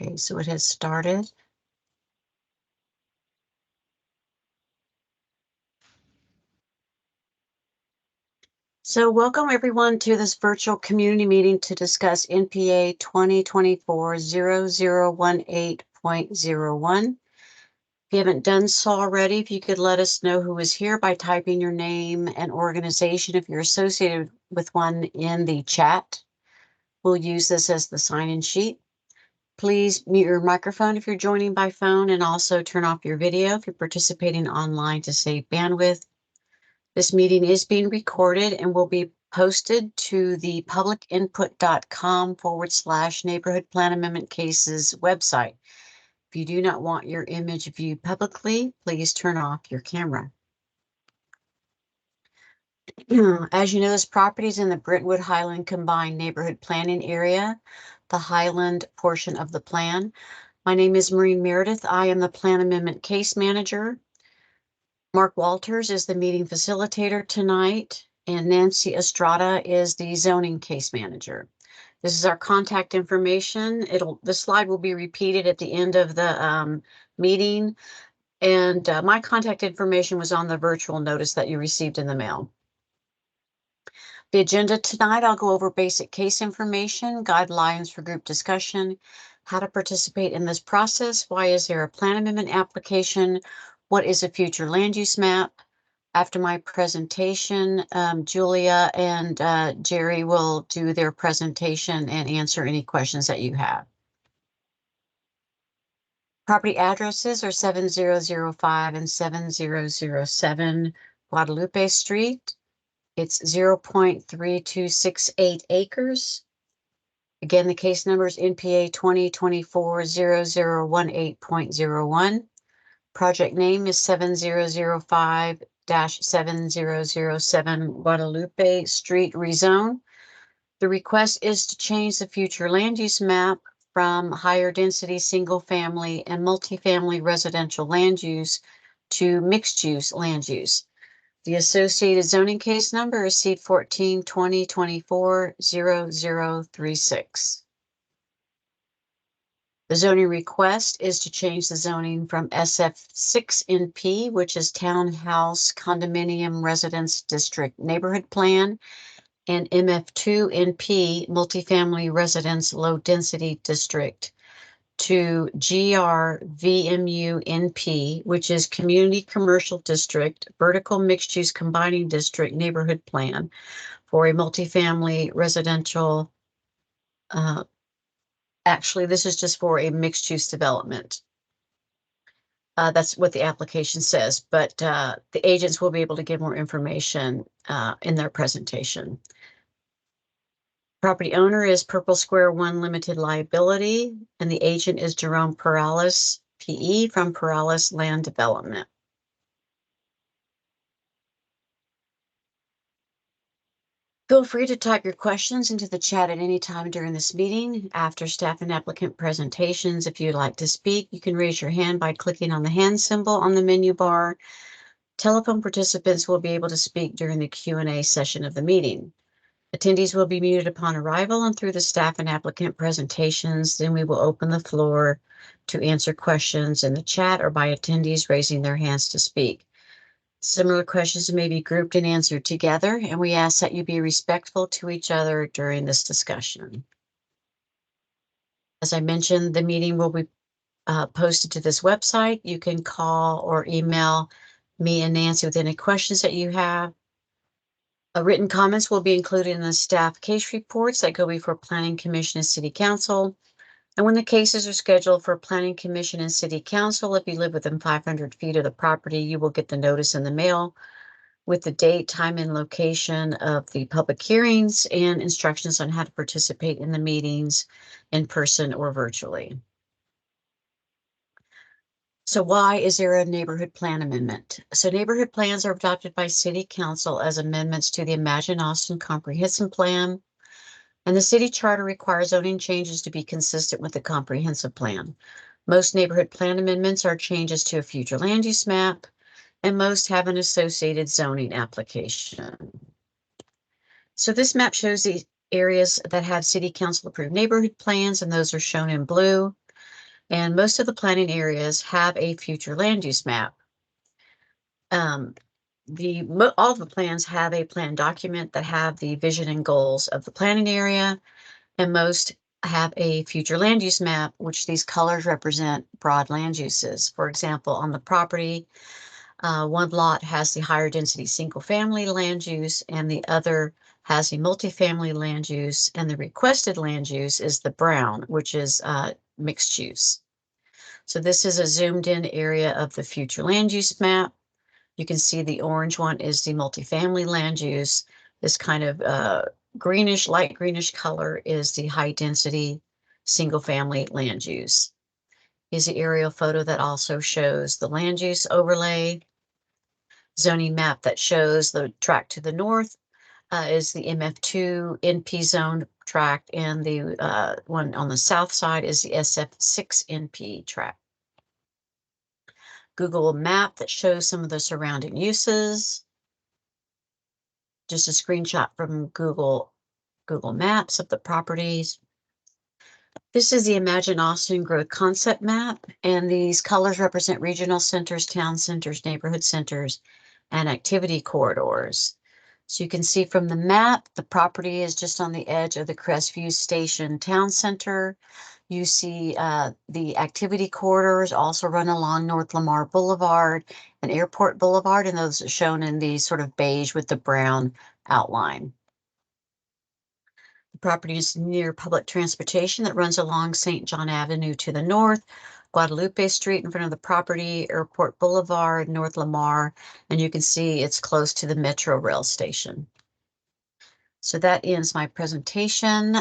Okay, so it has started. So welcome everyone to this virtual community meeting to discuss NPA 2024-0018.01. If you haven't done so already, if you could let us know who is here by typing your name and organization if you're associated with one in the chat. We'll use this as the sign-in sheet. Please mute your microphone if you're joining by phone and also turn off your video if you're participating online to save bandwidth. This meeting is being recorded and will be posted to the publicinput.com/neighborhood plan amendment cases website. If you do not want your image viewed publicly, please turn off your camera. As you know, this property is in the Brentwood Highland Combined Neighborhood Planning Area, the Highland portion of the plan. My name is Maureen Meredith. I am the Plan Amendment Case Manager. Mark Walters is the meeting facilitator tonight, and Nancy Estrada is the zoning case manager. This is our contact information. The slide will be repeated at the end of the meeting, and my contact information was on the virtual notice that you received in the mail. The agenda tonight, I'll go over basic case information, guidelines for group discussion, how to participate in this process, why is there a plan amendment application, what is a future land use map. After my presentation, Julia and Jerry will do their presentation and answer any questions that you have. Property addresses are 7005 and 7007 Guadalupe Street. It's 0.3268 acres. Again, the case number is NPA 2024-0018.01. Project name is 7005-7007 Guadalupe Street rezone. The request is to change the future land use map from higher density single family and multifamily residential land use to mixed use land use. The associated zoning case number is C14 2024-0036. The zoning request is to change the zoning from SF6NP, which is Townhouse Condominium Residence District Neighborhood Plan, and MF2NP, Multifamily Residence Low Density District, to GRVMU-NP, which is Community Commercial District, Vertical Mixed Use Combining District Neighborhood Plan for a multifamily residential. Actually, this is just for a mixed use development. That's what the application says, but the agents will be able to give more information in their presentation. Property owner is Purple Square One Limited Liability, and the agent is Jerome Perales, PE, from Perales Land Development. Feel free to type your questions into the chat at any time during this meeting. After staff and applicant presentations, if you'd like to speak, you can raise your hand by clicking on the hand symbol on the menu bar. Telephone participants will be able to speak during the Q&A session of the meeting. Attendees will be muted upon arrival and through the staff and applicant presentations. Then we will open the floor to answer questions in the chat or by attendees raising their hands to speak. Similar questions may be grouped and answered together, and we ask that you be respectful to each other during this discussion. As I mentioned, the meeting will be posted to this website. You can call or email me and Nancy with any questions that you have. Written comments will be included in the staff case reports that go before Planning Commission and City Council. And when the cases are scheduled for Planning Commission and City Council, if you live within 500 feet of the property, you will get the notice in the mail with the date, time, and location of the public hearings and instructions on how to participate in the meetings in person or virtually. So why is there a neighborhood plan amendment? So neighborhood plans are adopted by City Council as amendments to the Imagine Austin Comprehensive Plan, and the city charter requires zoning changes to be consistent with the comprehensive plan. Most neighborhood plan amendments are changes to a future land use map, and most have an associated zoning application. So this map shows the areas that have City Council approved neighborhood plans, and those are shown in blue. And most of the planning areas have a future land use map. All of the plans have a plan document that have the vision and goals of the planning area, and most have a future land use map, which these colors represent broad land uses. For example, on the property, one lot has the higher density single family land use, and the other has a multifamily land use, and the requested land use is the brown, which is mixed use. So this is a zoomed in area of the future land use map. You can see the orange one is the multifamily land use. This kind of greenish, light greenish color is the high density single family land use. Is the aerial photo that also shows the land use overlay. Zoning map that shows the tract to the north is the MF2 NP zone tract, and the one on the south side is the SF6 NP tract. Google map that shows some of the surrounding uses. Just a screenshot from Google Maps of the properties. This is the Imagine Austin Growth Concept Map, and these colors represent regional centers, town centers, neighborhood centers, and activity corridors. So you can see from the map, the property is just on the edge of the Crestview Station Town Center. You see the activity corridors also run along North Lamar Boulevard and Airport Boulevard, and those are shown in the sort of beige with the brown outline. The property is near public transportation that runs along St. John Avenue to the north, Guadalupe Street in front of the property, Airport Boulevard, North Lamar, and you can see it's close to the Metro Rail station. So that ends my presentation.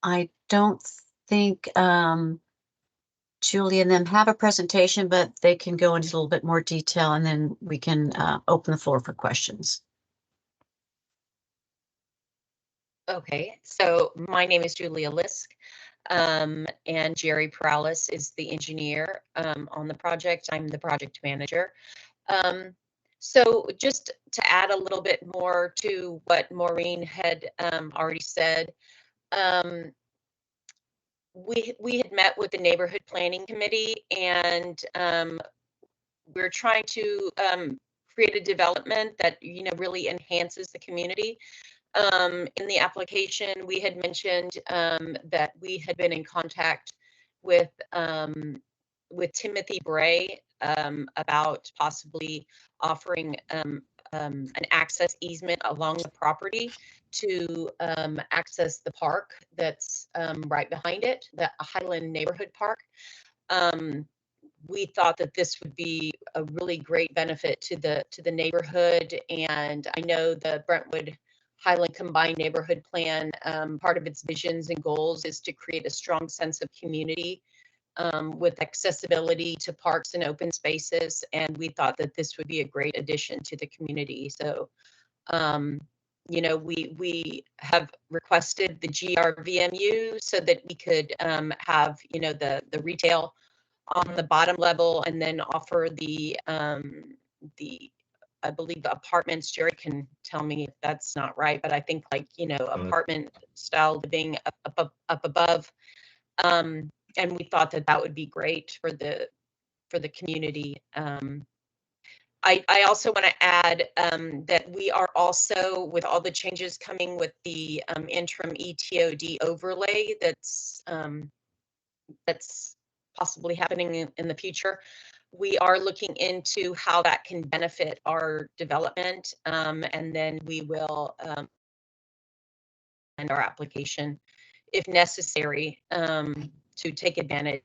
I don't think Julie and them have a presentation, but they can go into a little bit more detail, and then we can open the floor for questions. Okay, so my name is Julia Lisk, and Jerry Paralis is the engineer on the project. I'm the project manager. So just to add a little bit more to what Maureen had already said, we had met with the neighborhood planning committee, and we're trying to create a development that really enhances the community. In the application, we had mentioned that we had been in contact with Cmty Bray about possibly offering an access easement along the property to access the park that's right behind it, the Highland neighborhood park. We thought that this would be a really great benefit to the neighborhood, and I know the Brentwood Highland Combined Neighborhood Plan, part of its visions and goals is to create a strong sense of community with accessibility to parks and open spaces. And we thought that this would be a great addition to the community. So, we have requested the GRVMU so that we could have, the retail on the bottom level, and then offer the I believe the apartments. Jerry can tell me if that's not right, but I think apartment style living up above. And we thought that would be great for the community. I also want to add that we are also, with all the changes coming with the interim ETOD overlay that's possibly happening in the future, we are looking into how that can benefit our development, and then we will end our application if necessary to take advantage.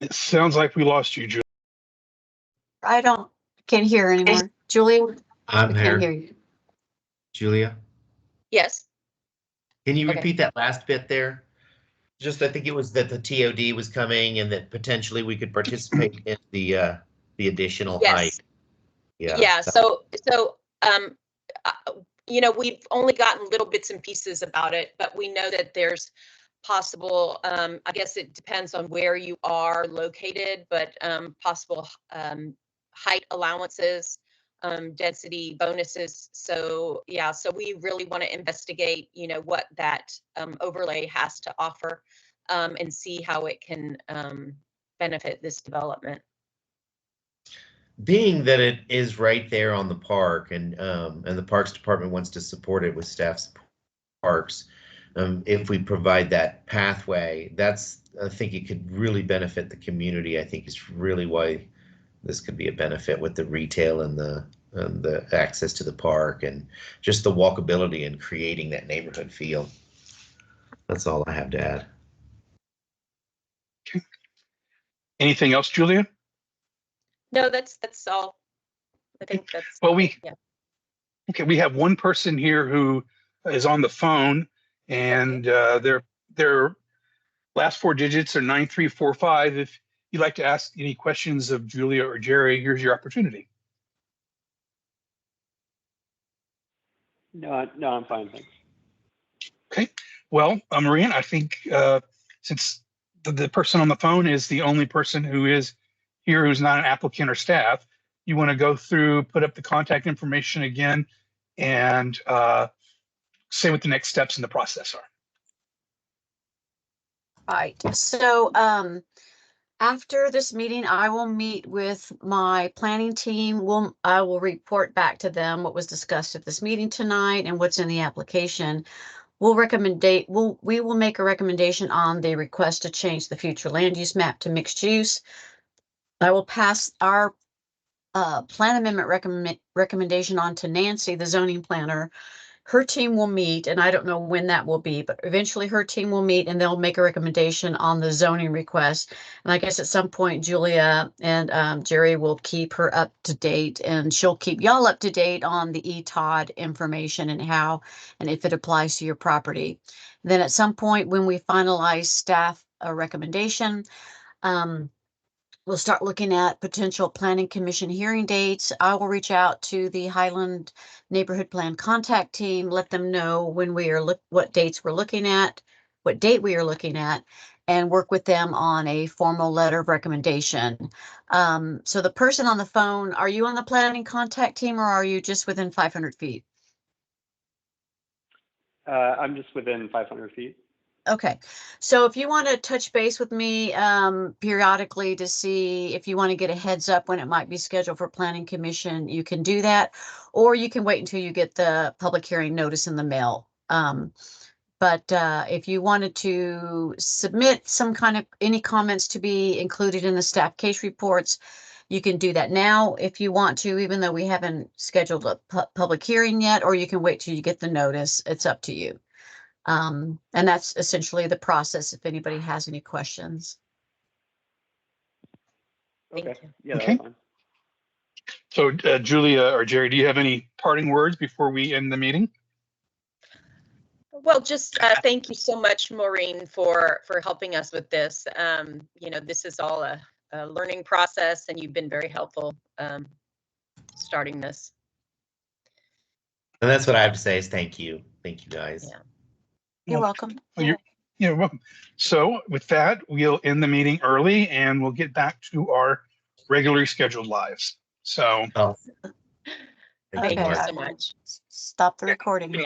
It sounds like we lost you, Julie. Can't hear anymore. Julia, I'm can't here. hear you. Julia, Yes. can you Okay. repeat that last bit there? Just, I think it was that the TOD was coming and that potentially we could participate in the additional height. Yes. Yeah. So we've only gotten little bits and pieces about it, but we know that there's possible, I guess it depends on where you are located, but possible height allowances density bonuses. So yeah, so we really want to investigate, what that overlay has to offer, and see how it can benefit this development. Being that it is right there on the park, and the Parks Department wants to support it with staff parks, if we provide that pathway, I think it could really benefit the community. I think is really why this could be a benefit with the retail and the access to the park and just the walkability and creating that neighborhood feel. That's all I have to add. Okay. Anything else, Julia? No, that's all. I think that's Well, yeah. Okay, we have one person here who is on the phone, and their last four digits are 9345. If you'd like to ask any questions of Julia or Jerry, here's your opportunity. No, I'm fine, thanks. Okay, well, Marianne, I think since the person on the phone is the only person who is here who's not an applicant or staff, you want to go through, put up the contact information again, and say what the next steps in the process are. All right, so after this meeting, I will meet with my planning team. I will report back to them what was discussed at this meeting tonight and what's in the application. We will make a recommendation on the request to change the future land use map to mixed use. I will pass our plan amendment recommendation on to Nancy, the zoning planner. Her team will meet, and I don't know when that will be, but eventually her team will meet and they'll make a recommendation on the zoning request. And I guess at some point, Julia and Jerry will keep her up to date, and she'll keep y'all up to date on the ETOD information and how and if it applies to your property. Then at some point, when we finalize staff recommendation, we'll start looking at potential planning commission hearing dates. I will reach out to the Highland Neighborhood Plan contact team, let them know when we are what dates we're looking at, what date we are looking at, and work with them on a formal letter of recommendation. So the person on the phone, are you on the planning contact team or are you just within 500 feet? I'm just within 500 feet. Okay, so if you want to touch base with me periodically to see if you want to get a heads up when it might be scheduled for planning commission, you can do that, or you can wait until you get the public hearing notice in the mail. But if you wanted to submit some kind of any comments to be included in the staff case reports, you can do that now if you want to, even though we haven't scheduled a public hearing yet, or you can wait till you get the notice. It's up to you. And that's essentially the process if anybody has any questions. Okay. Yeah, Okay. that's fine. So Julia or Jerry, do you have any parting words before we end the meeting? Well, just thank you so much, Maureen, for helping us with this. This is all a learning process, and you've been very helpful starting this. And that's what I have to say is thank you. Thank you, guys. Yeah. You're welcome. Well, you're welcome. So with that, we'll end the meeting early and we'll get back to our regularly scheduled lives. So Oh. Thank Okay, you I so will much. stop the recording.